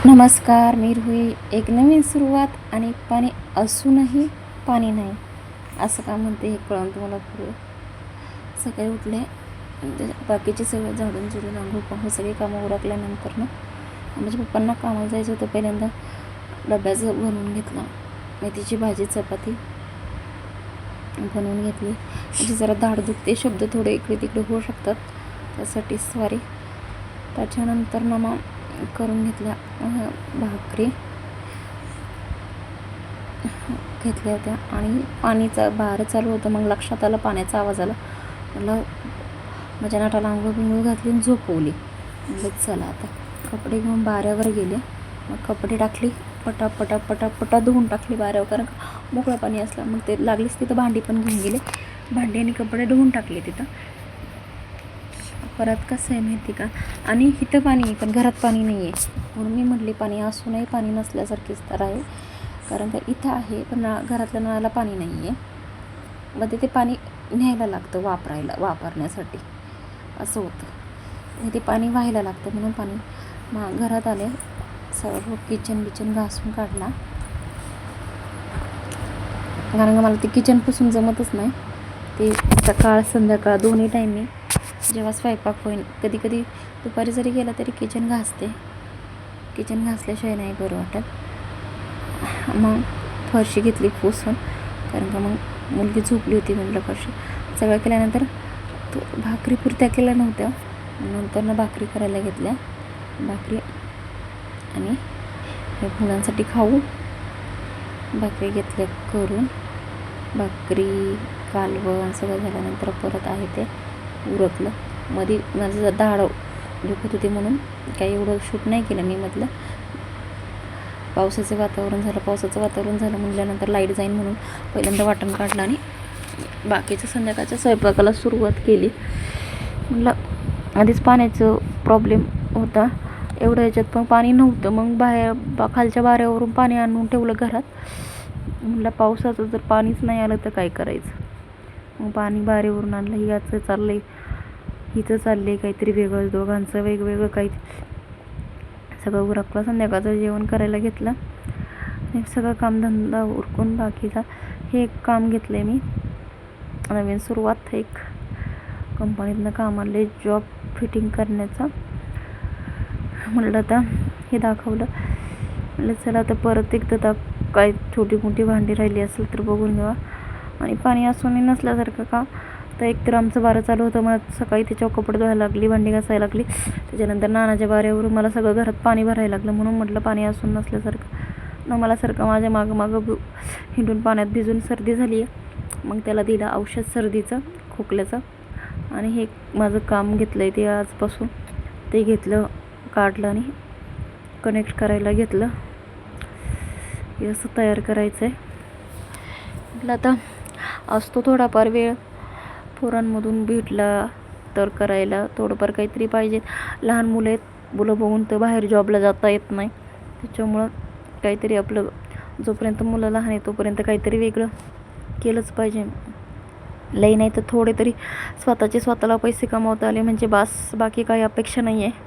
नमस्कार, मी रुही. एक नवीन सुरुवात आणि पाणी असूनही पाणी नाही असं का म्हणते हे कळून तुम्हाला पुढे. सकाळी उठले, बाकीचे सगळं झाडून झुडून आंघोळ पाहून सगळे कामं उरकल्यानंतर ना माझ्या पप्पांना कामाला जायचं होतं. पहिल्यांदा डब्याचं बनवून घेतला, मेथीची भाजी चपाती बनवून घेतली. म्हणजे जरा दाढ दुखते, शब्द थोडे इकडे तिकडे होऊ शकतात, त्यासाठी सॉरी. त्याच्यानंतर ना मग करून घेतल्या भाकरी घेतल्या होत्या आणि पाणीचा बाहेर चालू होतं. मग लक्षात आलं, पाण्याचा आवाज आला. मला माझ्या नाटाला आंघोळ बिंघोळ घातली आणि झोपवली. म्हणजे चला आता कपडे घेऊन बाऱ्यावर गेले. मग कपडे टाकली, पटापटा धुवून टाकली बाऱ्यावर, कारण मोकळं पाणी असलं. मग ते लागलीच तिथं भांडी पण घेऊन गेले, भांडी आणि कपडे धुवून टाकले तिथं. परत कसं आहे माहिती का, आणि इथं पाणी आहे पण घरात पाणी नाही आहे, म्हणून मी म्हटले पाणी असूनही पाणी नसल्यासारखीच तर आहे. कारण का इथं आहे पण घरातल्या नळाला पाणी नाही आहे. मध्ये ते पाणी न्यायला लागतं वापरण्यासाठी, असं होतं. ते पाणी व्हायला लागतं म्हणून पाणी घरात आले. सर्व किचन घासून काढला, कारण का मला ते किचनपासून जमतच नाही. ते सकाळ संध्याकाळ दोन्ही टाईम मी जेव्हा स्वयंपाक होईल, कधी कधी दुपारी जरी गेला तरी किचन घासते. किचन घासल्याशिवाय नाही बरं वाटत. मग फरशी घेतली पुसून, कारण का मग मुलगी झोपली होती, म्हटलं फरशी सगळं केल्यानंतर भाकरी पुरत्या केल्या नव्हत्या. नंतर ना भाकरी करायला घेतल्या, भाकरी आणि मुलांसाठी खाऊ भाकरी घेतल्या करून. भाकरी कालवण सगळं झाल्यानंतर परत आहे ते उरकलं. मध्ये माझं दाढ दुखत होती म्हणून काही एवढं शूट नाही केलं मी. मधलं पावसाचं वातावरण झालं म्हटल्यानंतर लाईट जाईन म्हणून पहिल्यांदा वाटण काढलं आणि बाकीचं संध्याकाळच्या स्वयंपाकाला सुरुवात केली. म्हटलं आधीच पाण्याचं प्रॉब्लेम होता एवढं, ह्याच्यात पण पाणी नव्हतं. मग बाहेर खालच्या बाऱ्यावरून पाणी आणून ठेवलं घरात. म्हटलं पावसाचं जर पाणीच नाही आलं तर काय करायचं. मग पाणी बाऱ्यावरून आणलं. याचं चाललंय, हिचं चाललंय काहीतरी वेगळं, दोघांचं वेगवेगळं काही. सगळं उरकलं, संध्याकाळचं जेवण करायला घेतलं. हे सगळं कामधंदा उरकून बाकीचा हे एक काम घेतलं आहे मी, नवीन सुरुवात. एक कंपनीतनं काम आले, जॉब फिटिंग करण्याचं. म्हटलं आता हे दाखवलं, म्हटलं चला आता परत एकदा काय छोटी मोठी भांडी राहिली असेल तर बघून घ्यावा. आणि पाणी असूनही नसल्यासारखं का, तर एकतर आमचं बारं चालू होतं. मला सकाळी त्याच्यावर कपडे धुवायला लागली, भांडी घासायला लागली. त्याच्यानंतर नानाच्या बाऱ्यावरून मला सगळं घरात पाणी भरायला लागलं. म्हणून म्हटलं पाणी असून नसल्यासारखं मला सारखं माझ्या मागं हिंडून पाण्यात भिजून सर्दी झाली आहे. मग त्याला दिलं औषध सर्दीचं, खोकल्याचं. आणि हे माझं काम घेतलं आहे ते आजपासून, ते घेतलं, काढलं आणि कनेक्ट करायला घेतलं. हे असं तयार करायचं आहे. म्हटलं आता असतो थोडाफार वेळ पोरांमधून भेटला तर करायला, थोडंफार काहीतरी पाहिजे. लहान मुलं आहेत, मुलं बघून तर बाहेर जॉबला जाता येत नाही. त्याच्यामुळं काहीतरी आपलं जोपर्यंत मुलं लहान आहे तोपर्यंत काहीतरी वेगळं केलंच पाहिजे. लई नाही तर थोडे तरी स्वतःला पैसे कमावता आले म्हणजे बास, बाकी काही अपेक्षा नाही आहे.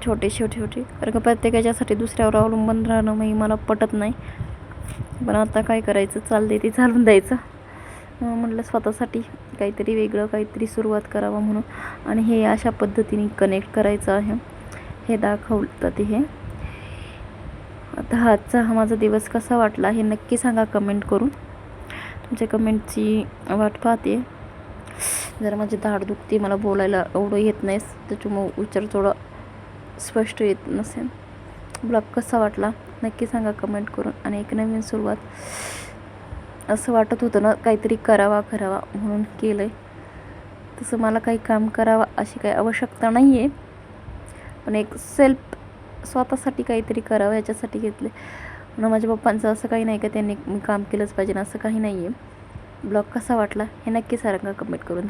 छोटे, कारण का प्रत्येकाच्यासाठी दुसऱ्यावर अवलंबून राहणं मला पटत नाही. पण आता काय करायचं, चालते ते चालून द्यायचं. म्हटलं स्वतःसाठी काहीतरी वेगळं, काहीतरी सुरुवात करावं म्हणून. आणि हे अशा पद्धतीने कनेक्ट करायचं आहे, हे दाखवलं ते. हे आता आजचा माझा दिवस कसा वाटला हे नक्की सांगा कमेंट करून. तुमच्या कमेंटची वाट पाहते. जरा माझी दाढ दुखते, मला बोलायला एवढं येत नाही, त्याच्यामुळं उच्चार थोडा स्पष्ट येत नसेल. ब्लॉग कसा वाटला नक्की सांगा कमेंट करून. आणि एक नवीन सुरुवात, असं वाटत होतं ना काहीतरी करावा म्हणून केलं आहे. तसं मला काही काम करावं अशी काही आवश्यकता नाही आहे, पण एक स्वतःसाठी काहीतरी करावं याच्यासाठी घेतले. म्हणून माझ्या पप्पांचं असं काही नाही का त्यांनी मी काम केलंच पाहिजे असं काही नाही आहे. ब्लॉग कसा वाटला हे नक्की सांगा कमेंट करून.